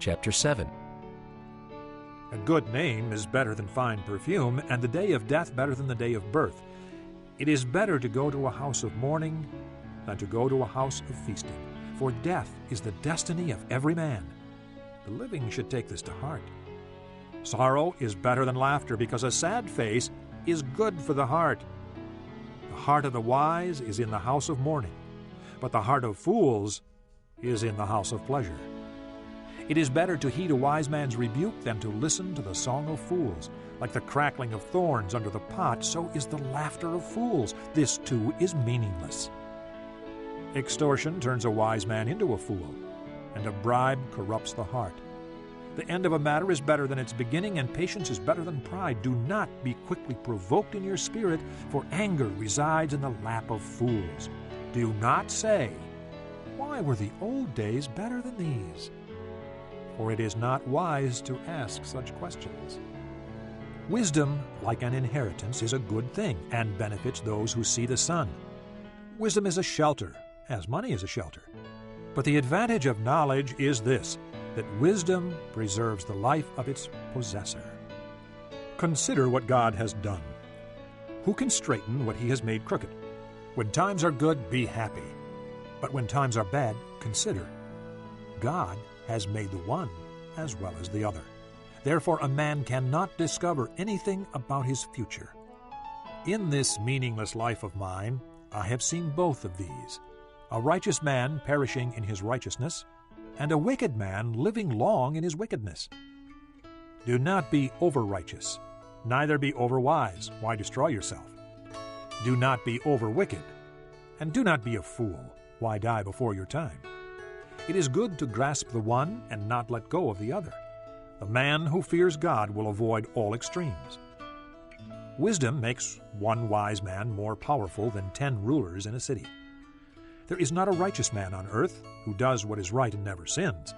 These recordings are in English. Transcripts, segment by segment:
Chapter 7. A good name is better than fine perfume, and the day of death better than the day of birth. It is better to go to a house of mourning than to go to a house of feasting, for death is the destiny of every man. The living should take this to heart. Sorrow is better than laughter, because a sad face is good for the heart. The heart of the wise is in the house of mourning, but the heart of fools is in the house of pleasure. It is better to heed a wise man's rebuke than to listen to the song of fools. Like the crackling of thorns under the pot, so is the laughter of fools. This too is meaningless. Extortion turns a wise man into a fool, and a bribe corrupts the heart. The end of a matter is better than its beginning, and patience is better than pride. Do not be quickly provoked in your spirit, for anger resides in the lap of fools. Do not say, "Why were the old days better than these?" For it is not wise to ask such questions. Wisdom, like an inheritance, is a good thing and benefits those who see the sun. Wisdom is a shelter, as money is a shelter. But the advantage of knowledge is this, that wisdom preserves the life of its possessor. Consider what God has done. Who can straighten what he has made crooked? When times are good, be happy. But when times are bad, consider. God has made the one as well as the other. Therefore a man cannot discover anything about his future. In this meaningless life of mine, I have seen both of these, a righteous man perishing in his righteousness, and a wicked man living long in his wickedness. Do not be over-righteous, neither be over-wise. Why destroy yourself? Do not be over-wicked, and do not be a fool. Why die before your time? It is good to grasp the one and not let go of the other. The man who fears God will avoid all extremes. Wisdom makes one wise man more powerful than 10 rulers in a city. There is not a righteous man on earth who does what is right and never sins.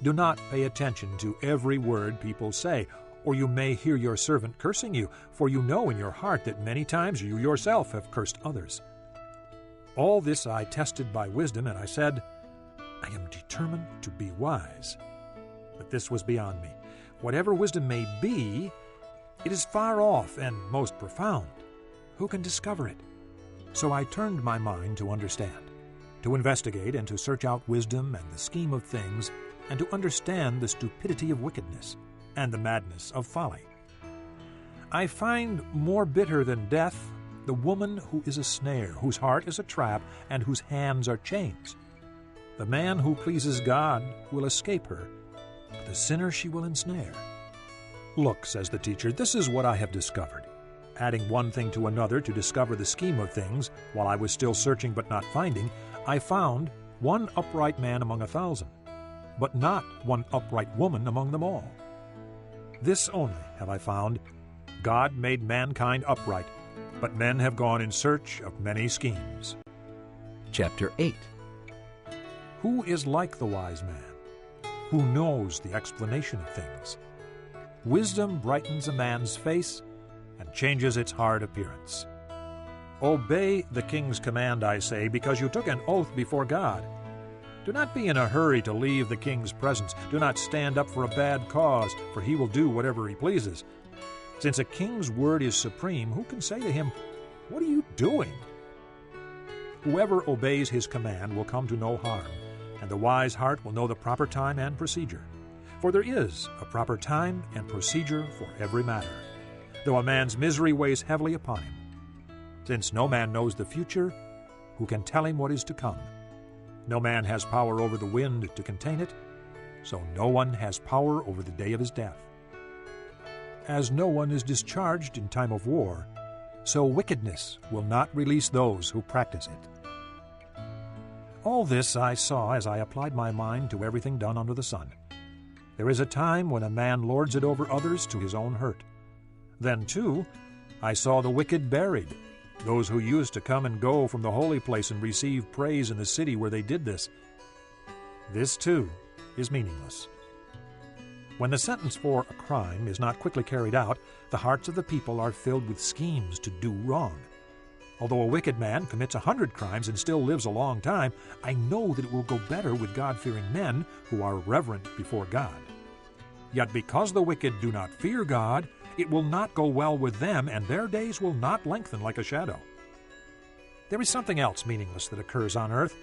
Do not pay attention to every word people say, or you may hear your servant cursing you, for you know in your heart that many times you yourself have cursed others. All this I tested by wisdom, and I said, I am determined to be wise. But this was beyond me. Whatever wisdom may be, it is far off and most profound. Who can discover it? So I turned my mind to understand, to investigate and to search out wisdom and the scheme of things, and to understand the stupidity of wickedness and the madness of folly. I find more bitter than death the woman who is a snare, whose heart is a trap, and whose hands are chains. The man who pleases God will escape her, but the sinner she will ensnare. Look, says the teacher, this is what I have discovered. Adding one thing to another to discover the scheme of things, while I was still searching but not finding, I found one upright man among 1,000, but not one upright woman among them all. This only have I found: God made mankind upright, but men have gone in search of many schemes. Chapter 8. Who is like the wise man, who knows the explanation of things? Wisdom brightens a man's face and changes its hard appearance. Obey the king's command, I say, because you took an oath before God. Do not be in a hurry to leave the king's presence. Do not stand up for a bad cause, for he will do whatever he pleases. Since a king's word is supreme, who can say to him, "What are you doing?" Whoever obeys his command will come to no harm, and the wise heart will know the proper time and procedure. For there is a proper time and procedure for every matter, though a man's misery weighs heavily upon him. Since no man knows the future, who can tell him what is to come? No man has power over the wind to contain it, so no one has power over the day of his death. As no one is discharged in time of war, so wickedness will not release those who practice it. All this I saw as I applied my mind to everything done under the sun. There is a time when a man lords it over others to his own hurt. Then, too, I saw the wicked buried, those who used to come and go from the holy place and receive praise in the city where they did this. This, too, is meaningless. When the sentence for a crime is not quickly carried out, the hearts of the people are filled with schemes to do wrong. Although a wicked man commits 100 crimes and still lives a long time, I know that it will go better with God-fearing men who are reverent before God. Yet because the wicked do not fear God, it will not go well with them, and their days will not lengthen like a shadow. There is something else meaningless that occurs on earth.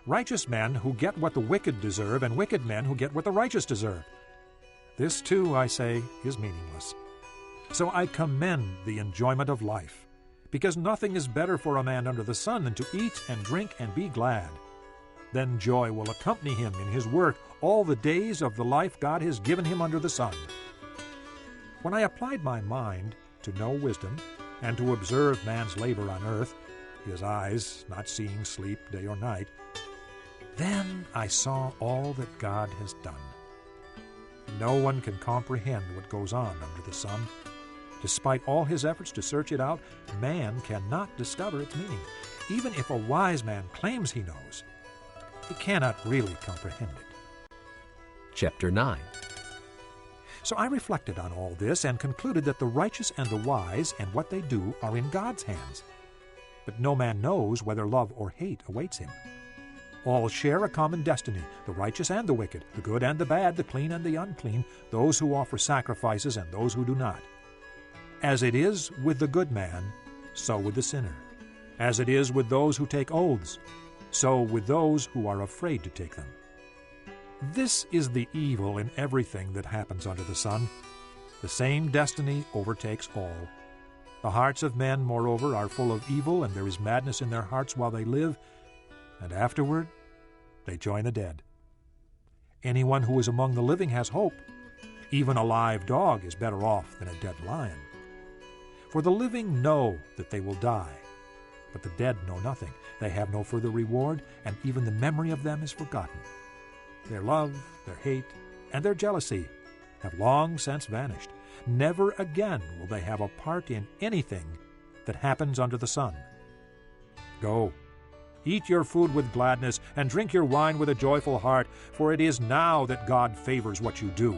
Righteous men who get what the wicked deserve, and wicked men who get what the righteous deserve. This, too, I say, is meaningless. So I commend the enjoyment of life, because nothing is better for a man under the sun than to eat and drink and be glad. Then joy will accompany him in his work all the days of the life God has given him under the sun. When I applied my mind to know wisdom and to observe man's labor on earth, his eyes not seeing sleep day or night, then I saw all that God has done. No one can comprehend what goes on under the sun. Despite all his efforts to search it out, man cannot discover its meaning. Even if a wise man claims he knows, he cannot really comprehend it. Chapter 9. So I reflected on all this and concluded that the righteous and the wise and what they do are in God's hands. But no man knows whether love or hate awaits him. All share a common destiny, the righteous and the wicked, the good and the bad, the clean and the unclean, those who offer sacrifices and those who do not. As it is with the good man, so with the sinner. As it is with those who take oaths, so with those who are afraid to take them. This is the evil in everything that happens under the sun. The same destiny overtakes all. The hearts of men, moreover, are full of evil, and there is madness in their hearts while they live, and afterward they join the dead. Anyone who is among the living has hope. Even a live dog is better off than a dead lion. For the living know that they will die, but the dead know nothing. They have no further reward, and even the memory of them is forgotten. Their love, their hate, and their jealousy have long since vanished. Never again will they have a part in anything that happens under the sun. Go, eat your food with gladness, and drink your wine with a joyful heart, for it is now that God favors what you do.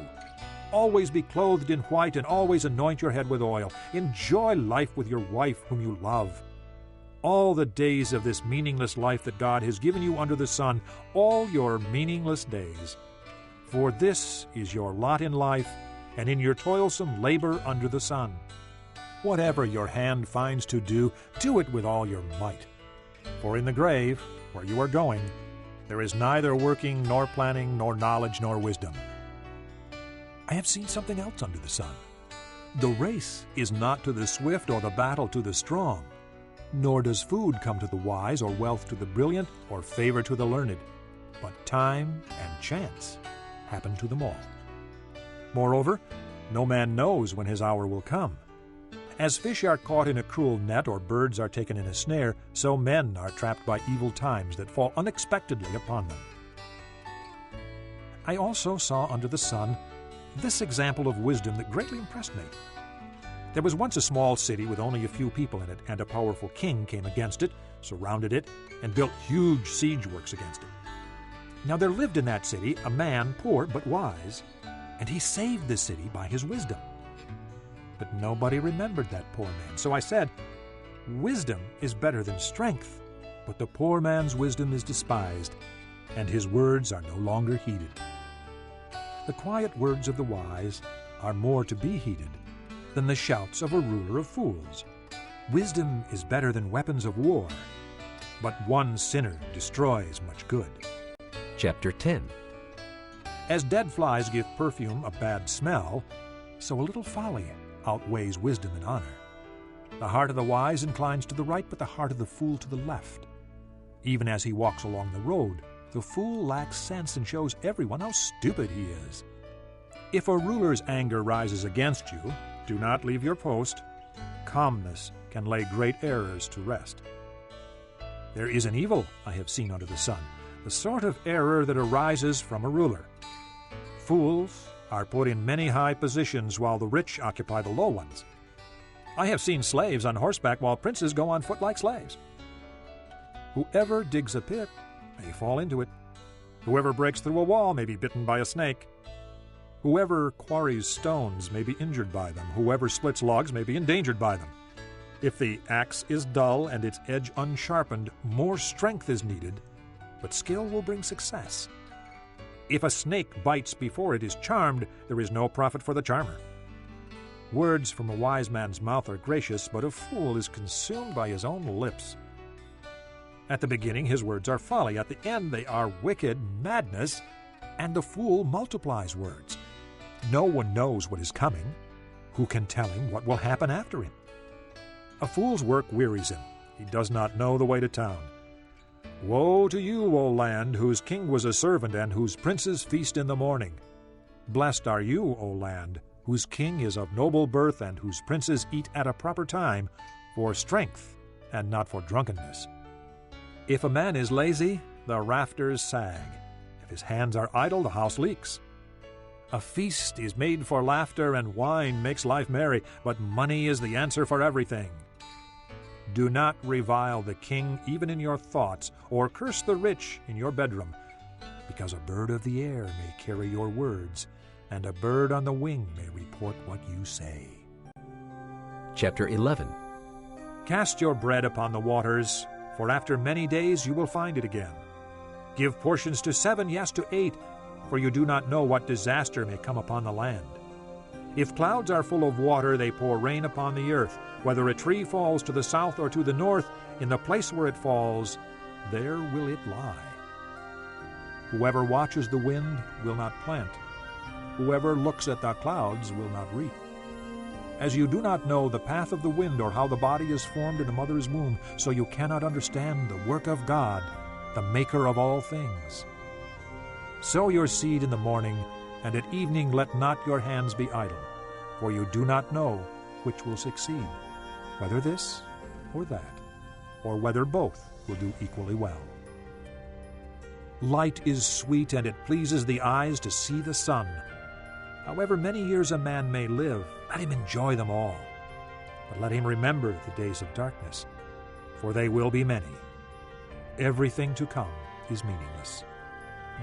Always be clothed in white, and always anoint your head with oil. Enjoy life with your wife whom you love. All the days of this meaningless life that God has given you under the sun, all your meaningless days. For this is your lot in life, and in your toilsome labor under the sun. Whatever your hand finds to do, do it with all your might. For in the grave, where you are going, there is neither working, nor planning, nor knowledge, nor wisdom. I have seen something else under the sun. The race is not to the swift, or the battle to the strong, nor does food come to the wise, or wealth to the brilliant, or favor to the learned, but time and chance happen to them all. Moreover, no man knows when his hour will come. As fish are caught in a cruel net, or birds are taken in a snare, so men are trapped by evil times that fall unexpectedly upon them. I also saw under the sun this example of wisdom that greatly impressed me. There was once a small city with only a few people in it, and a powerful king came against it, surrounded it, and built huge siege works against it. Now there lived in that city a man poor but wise, and he saved the city by his wisdom. But nobody remembered that poor man. So I said, wisdom is better than strength, but the poor man's wisdom is despised, and his words are no longer heeded. The quiet words of the wise are more to be heeded than the shouts of a ruler of fools. Wisdom is better than weapons of war, but one sinner destroys much good. Chapter 10. As dead flies give perfume a bad smell, so a little folly outweighs wisdom and honor. The heart of the wise inclines to the right, but the heart of the fool to the left. Even as he walks along the road, the fool lacks sense and shows everyone how stupid he is. If a ruler's anger rises against you, do not leave your post. Calmness can lay great errors to rest. There is an evil I have seen under the sun, the sort of error that arises from a ruler. Fools are put in many high positions while the rich occupy the low ones. I have seen slaves on horseback while princes go on foot like slaves. Whoever digs a pit may fall into it. Whoever breaks through a wall may be bitten by a snake. Whoever quarries stones may be injured by them. Whoever splits logs may be endangered by them. If the axe is dull and its edge unsharpened, more strength is needed, but skill will bring success. If a snake bites before it is charmed, there is no profit for the charmer. Words from a wise man's mouth are gracious, but a fool is consumed by his own lips. At the beginning his words are folly, at the end they are wicked madness, and the fool multiplies words. No one knows what is coming. Who can tell him what will happen after him? A fool's work wearies him. He does not know the way to town. Woe to you, O land, whose king was a servant and whose princes feast in the morning. Blessed are you, O land, whose king is of noble birth and whose princes eat at a proper time, for strength and not for drunkenness. If a man is lazy, the rafters sag. If his hands are idle, the house leaks. A feast is made for laughter, and wine makes life merry, but money is the answer for everything. Do not revile the king even in your thoughts, or curse the rich in your bedroom, because a bird of the air may carry your words, and a bird on the wing may report what you say. Chapter 11. Cast your bread upon the waters, for after many days you will find it again. Give portions to 7, yes, to 8, for you do not know what disaster may come upon the land. If clouds are full of water, they pour rain upon the earth. Whether a tree falls to the south or to the north, in the place where it falls, there will it lie. Whoever watches the wind will not plant. Whoever looks at the clouds will not reap. As you do not know the path of the wind or how the body is formed in a mother's womb, so you cannot understand the work of God, the maker of all things. Sow your seed in the morning, and at evening let not your hands be idle, for you do not know which will succeed, whether this or that, or whether both will do equally well. Light is sweet, and it pleases the eyes to see the sun. However many years a man may live, let him enjoy them all. But let him remember the days of darkness, for they will be many. Everything to come is meaningless.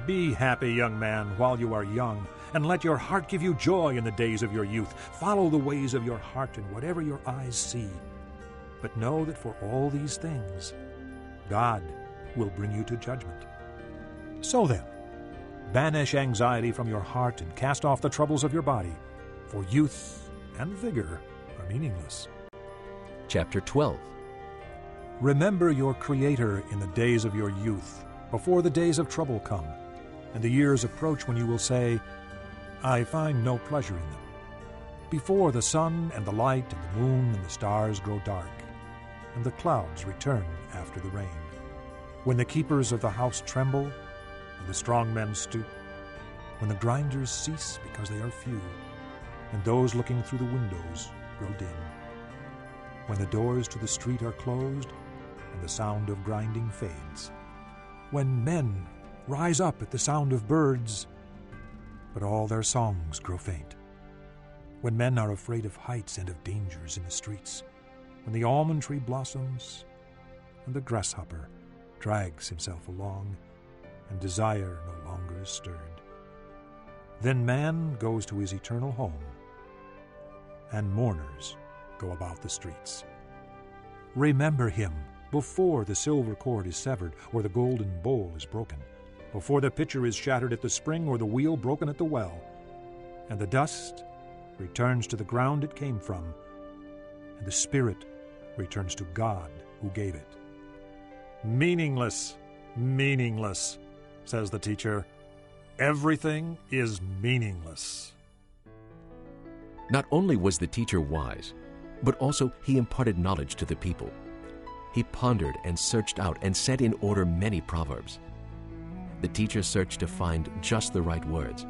Be happy, young man, while you are young, and let your heart give you joy in the days of your youth. Follow the ways of your heart in whatever your eyes see. But know that for all these things, God will bring you to judgment. So then, banish anxiety from your heart and cast off the troubles of your body, for youth and vigor are meaningless. Chapter 12. Remember your Creator in the days of your youth, before the days of trouble come, and the years approach when you will say, I find no pleasure in them. Before the sun and the light and the moon and the stars grow dark, and the clouds return after the rain. When the keepers of the house tremble, and the strong men stoop, when the grinders cease because they are few, and those looking through the windows grow dim, when the doors to the street are closed, and the sound of grinding fades, when men rise up at the sound of birds, but all their songs grow faint, when men are afraid of heights and of dangers in the streets, when the almond tree blossoms, and the grasshopper drags himself along, and desire no longer is stirred. Then man goes to his eternal home, and mourners go about the streets. Remember him before the silver cord is severed, or the golden bowl is broken, before the pitcher is shattered at the spring, or the wheel broken at the well, and the dust returns to the ground it came from, and the spirit returns to God who gave it. Meaningless, meaningless, says the teacher. Everything is meaningless. Not only was the teacher wise, but also he imparted knowledge to the people. He pondered and searched out and set in order many proverbs. The teacher searched to find just the right words,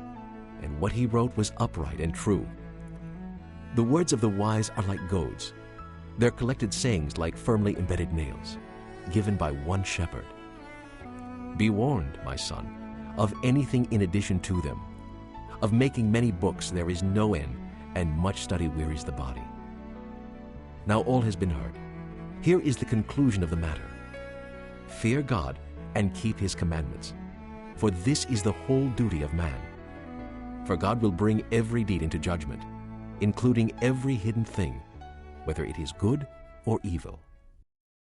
and what he wrote was upright and true. The words of the wise are like goads, their collected sayings like firmly embedded nails, given by one shepherd. Be warned, my son, of anything in addition to them. Of making many books there is no end, and much study wearies the body. Now all has been heard. Here is the conclusion of the matter. Fear God and keep his commandments, for this is the whole duty of man. For God will bring every deed into judgment, including every hidden thing, whether it is good or evil.